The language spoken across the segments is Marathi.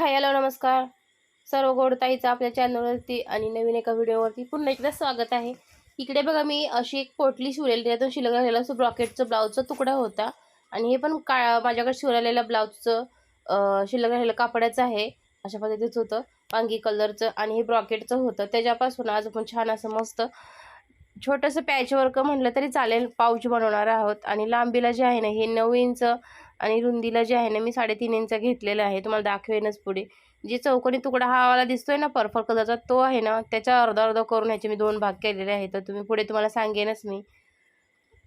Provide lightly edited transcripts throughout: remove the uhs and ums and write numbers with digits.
हाय हॅलो नमस्कार सर्व गोडताईचं आपल्या चॅनलवरती आणि नवीन एका व्हिडिओवरती पुन्हा एकदा स्वागत आहे। इकडे बघा मी अशी एक पोटली शिवलेली, त्यातून शिल्लक राहिलेला ब्रॉकेटचं ब्लाऊजचा तुकडा होता आणि हे पण माझ्याकडे शिवलेल्या ब्लाऊजचं शिल्लक राहिलेलं कापडाचं आहे। अशा पद्धतीचं होतं, वांगी कलरचं आणि हे ब्रॉकेटचं होतं। त्याच्यापासून आज आपण छान असं मस्त छोटंसं पॅचवर्क म्हटलं तरी चालेल पाऊच बनवणार आहोत। आणि लांबीला जे आहे ना हे 9 इंच आणि रुंदीला जे आहे ना मी 3.5 इंच घेतलेलं आहे। तुम्हाला दाखवेनच पुढे। जे चौकोनी तुकडा हा वाला दिसतोय ना पर्पल कलरचा, तो आहे ना त्याचा अर्धा अर्धा करून ह्याचे मी 2 भाग केलेले आहेत। तर तुम्ही पुढे तुम्हाला सांगेनच मी।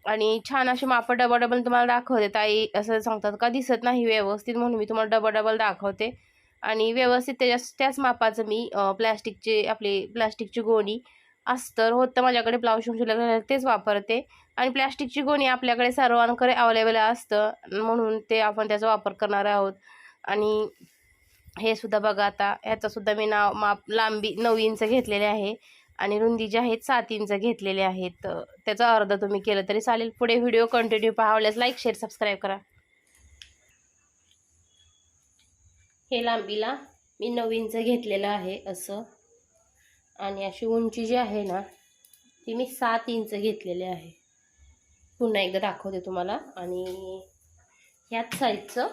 आणि छान असे माप डबल डबल तुम्हाला दाखवते। ताई असं सांगतात का दिसत नाही व्यवस्थित, म्हणून मी तुम्हाला डबल डबल दाखवते। आणि व्यवस्थित त्याच मापाचं मी प्लास्टिकची गोणी अस्तर होतं माझ्याकडे ब्लाऊज शिवून तेच वापरते। आणि प्लास्टिकची गोणी आपल्याकडे सर्वांकडे अवेलेबल असतं, म्हणून ते आपण त्याचा वापर करणार आहोत। आणि हे सुद्धा बघा, आता ह्याचा सुद्धा मी लांबी 9 इंच घेतलेले आहे आणि रुंदी जे आहेत 7 इंच घेतलेले आहेत। त्याचा अर्धा तुम्ही केलं तरी चालेल। पुढे व्हिडिओ कंटिन्यू पाहावल्यास लाईक शेअर सबस्क्राईब करा। हे लांबीला मी 9 इंच घेतलेलं आहे असं, आणि अशी उंची जी आहे ना ती मी 7 इंच घेतलेले आहे। पुन्हा एकदा दाखवते तुम्हाला। आणि ह्याच साईजचं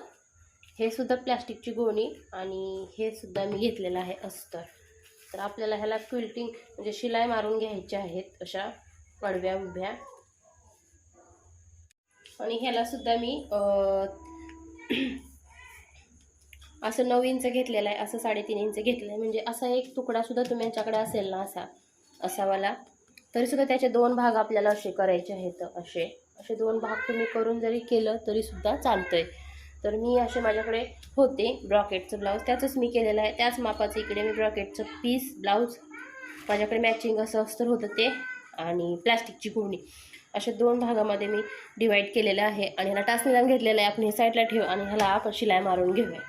हे सुद्धा प्लास्टिकची गोणी आणि हे सुद्धा मी घेतलेलं आहे अस्तर। तर आपल्याला ह्याला क्विल्टिंग म्हणजे शिलाई मारून घ्यायच्या आहेत अशा आडव्या उभ्या। आणि ह्याला सुद्धा मी असं 9 इंच घेतलेलं आहे, असं 3.5 इंच घेतलेलं आहे। म्हणजे असा एक तुकडा सुद्धा तुम्ही यांच्याकडे असेल ना असा वाला, तरी सुद्धा त्याचे 2 भाग आपल्याला असे करायचे आहेत। असे 2 भाग तुम्ही करून जरी केलं तरी सुद्धा चालतंय। तर मी असे माझ्याकडे होते ब्रॉकेटचं ब्लाऊज, त्याचंच मी केलेलं आहे। त्याच मापाचं इकडे मी ब्रॉकेटचं पीस ब्लाऊज माझ्याकडे मॅचिंग असं अस्तर होतं ते, आणि प्लास्टिकची गोणी अशा 2 भागामध्ये मी डिवाईड केलेलं आहे। आणि ह्याला टाचणी लावून घेतलेलं आहे। आपण हे साईडला ठेवू आणि ह्याला आपण शिलाई मारून घेऊया।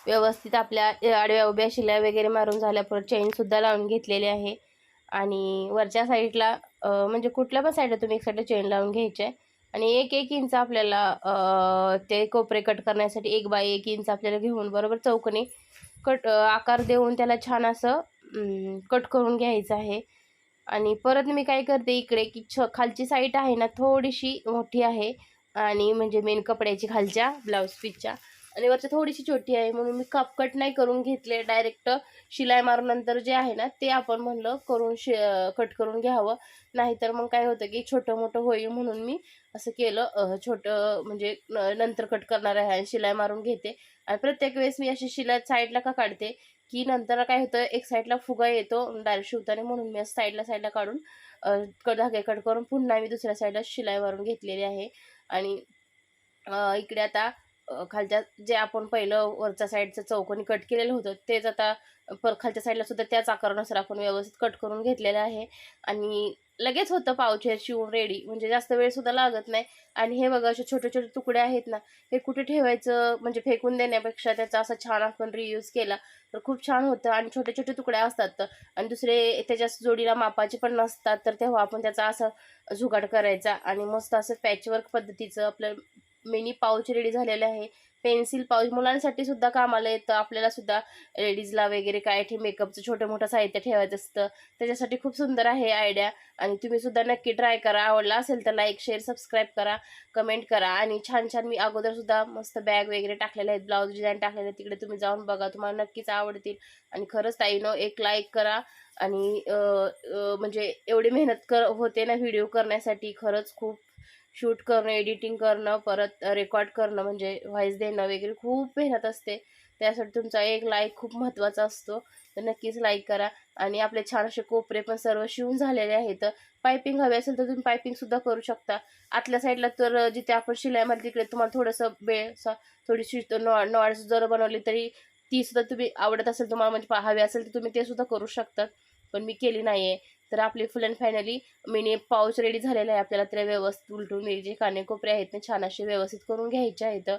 व्यवस्थित आपल्या आडव्या उभ्या शिलाई वगैरे मारून झाल्या, परत चेनसुद्धा लावून घेतलेली आहे. आणि वरच्या साईडला म्हणजे कुठल्या पण साईडला तुम्ही एक साईडला चेन लावून घ्यायची आहे. आणि 1-1 इंच आपल्याला ते कोपरे कट करण्यासाठी 1 बाय 1 इंच आपल्याला घेऊन बरोबर चौकोनी आकार देऊन त्याला छान असं कट करून घ्यायचं आहे. आणि परत मी काय करते इकडे की खालची साईड आहे ना थोडीशी मोठी आहे, आणि म्हणजे मेन कपड्याची खालच्या ब्लाऊज पीसच्या, आणि वरच्या थोडीशी छोटी आहे, म्हणून मी कट नाही करून घेतले. डायरेक्ट शिलाई मारून नंतर जे आहे ना ते आपण म्हणलं करून कट करून घ्यावं, नाहीतर मग काय होतं की छोटं मोठं होईल, म्हणून मी असं केलं. छोटं म्हणजे नंतर कट करणार आहे आणि शिलाई मारून घेते. आणि प्रत्येक वेळेस मी अशी शिलाई साईडला का काढते की नंतर काय होतं एक साईडला फुगा येतो डायरेक्ट शिवताना, म्हणून मी असं साईडला काढून धागे कट करून पुन्हा मी दुसऱ्या साईडला शिलाई मारून घेतलेली आहे. आणि इकडे आता खालच्या जे आपण पहिलं वरच्या साईडचं चौकोनी कट केलेलं होतं तेच आता खालच्या साईडला सुद्धा त्याच आकारानुसार आपण व्यवस्थित कट करून घेतलेलं आहे. आणि लगेच होतं पावचे शिवून रेडी, म्हणजे जास्त वेळ सुद्धा लागत नाही. आणि हे बघा असे छोटे छोटे तुकडे आहेत ना, हे कुठे ठेवायचं म्हणजे फेकून देण्यापेक्षा त्याचा असा छान आपण रियूज केला तर खूप छान होतं. आणि छोटे छोटे तुकडे असतात आणि दुसरे त्याच्या जोडीला मापाचे पण नसतात, तर तेव्हा आपण त्याचा असं जुगाड करायचा आणि मस्त असं पॅचवर्क पद्धतीचं आपलं मिनी पाऊच रेडी झालेलं आहे. पेन्सिल पाऊच मुलांसाठी सुद्धा कामाला येतं, आपल्याला सुद्धा लेडीजला वगैरे काय मेकअपचं छोटं मोठं साहित्य ठेवायचं असतं, त्याच्यासाठी खूप सुंदर आहे आयडिया. आणि तुम्ही सुद्धा नक्की ट्राय करा. आवडला असेल तर लाईक शेअर सबस्क्राईब करा, कमेंट करा. आणि छान छान मी अगोदर सुद्धा मस्त बॅग वगैरे टाकलेले आहेत, ब्लाऊज डिझाईन टाकलेले आहेत, तिकडे तुम्ही जाऊन बघा, तुम्हाला नक्कीच आवडतील. आणि खरंच ताईनो एक लाईक करा. आणि म्हणजे एवढी मेहनत होते ना व्हिडिओ करण्यासाठी, खरंच खूप शूट करणं, एडिटिंग करणं, परत रेकॉर्ड करणं, म्हणजे व्हॉईस देणं वगैरे खूप मेहनत असते. त्यासाठी तुमचा एक लाईक खूप महत्त्वाचा असतो, तर नक्कीच लाईक करा. आणि आपले छान असे कोपरे पण सर्व शिवून झालेले आहेत. पायपिंग हवी असेल तर तुम्ही पायपिंगसुद्धा करू शकता. आतल्या साईडला तर जिथे आपण शिलाई मारली तिकडे तुम्हाला थोडंसं थोडीशी नॉट्स जर बनवली तरी ती सुद्धा तुम्ही आवडत असेल तुम्हाला, म्हणजे हवी असेल तर तुम्ही ते सुद्धा करू शकतात, पण मी केली नाही आहे. तर आपली फुल and finally mini pouch ready झालेला आहे. आपल्याला त्याला व्यवस्थित उलटून जे कानेकोपरे आहेत ते छान असे व्यवस्थित करून घ्यायचे आहेत.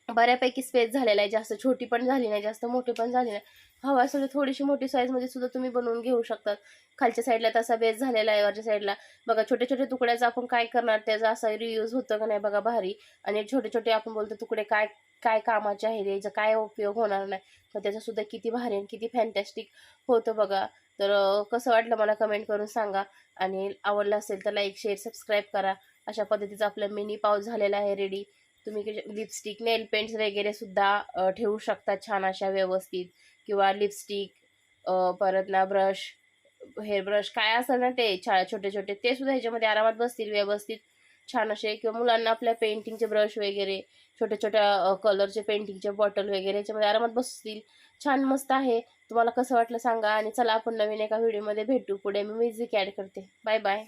बऱ्यापैकी स्पेस झालेला आहे, जास्त छोटी पण झाली नाही, जास्त मोठी पण झाली नाही. हवा असेल तर थोडीशी मोठी साईजमध्ये सुद्धा तुम्ही बनवून घेऊ शकतात. खालच्या साईडला तसा बेस झालेला आहे, वरच्या साईडला बघा छोटे छोटे तुकड्याचा आपण काय करणार, त्याचा असा रियूज होतं का नाही बघा, भारी. आणि छोटे छोटे आपण बोलतो तुकडे काय काय कामाचे आहेत, याचा काय उपयोग होणार नाही, तर त्याचासुद्धा किती भारी आणि किती फॅन्टॅस्टिक होतं बघा. तर कसं वाटलं मला कमेंट करून सांगा. आणि आवडलं असेल तर लाईक शेअर सबस्क्राईब करा. अशा पद्धतीचं आपलं मिनी पाऊच झालेला आहे रेडी. तुम्ही लिपस्टिक नेल पेंट्स वगैरे सुद्धा ठेवू शकता छान अशा व्यवस्थित, किंवा लिपस्टिक परत ना ब्रश, हेअर ब्रश काय असेल ना ते छोटे छोटे ते सुद्धा ह्याच्यामध्ये आरामात बसतील व्यवस्थित छान असे. किंवा मुलांना आपल्या पेंटिंगचे ब्रश वगैरे छोट्या छोट्या कलरचे पेंटिंगचे बॉटल वगैरे ह्याच्यामध्ये आरामात बसतील. छान मस्त आहे. तुम्हाला कसं वाटलं सांगा. आणि चला आपण नवीन एका व्हिडिओमध्ये भेटू. पुढे मी म्युझिक ॲड करते. Bye bye.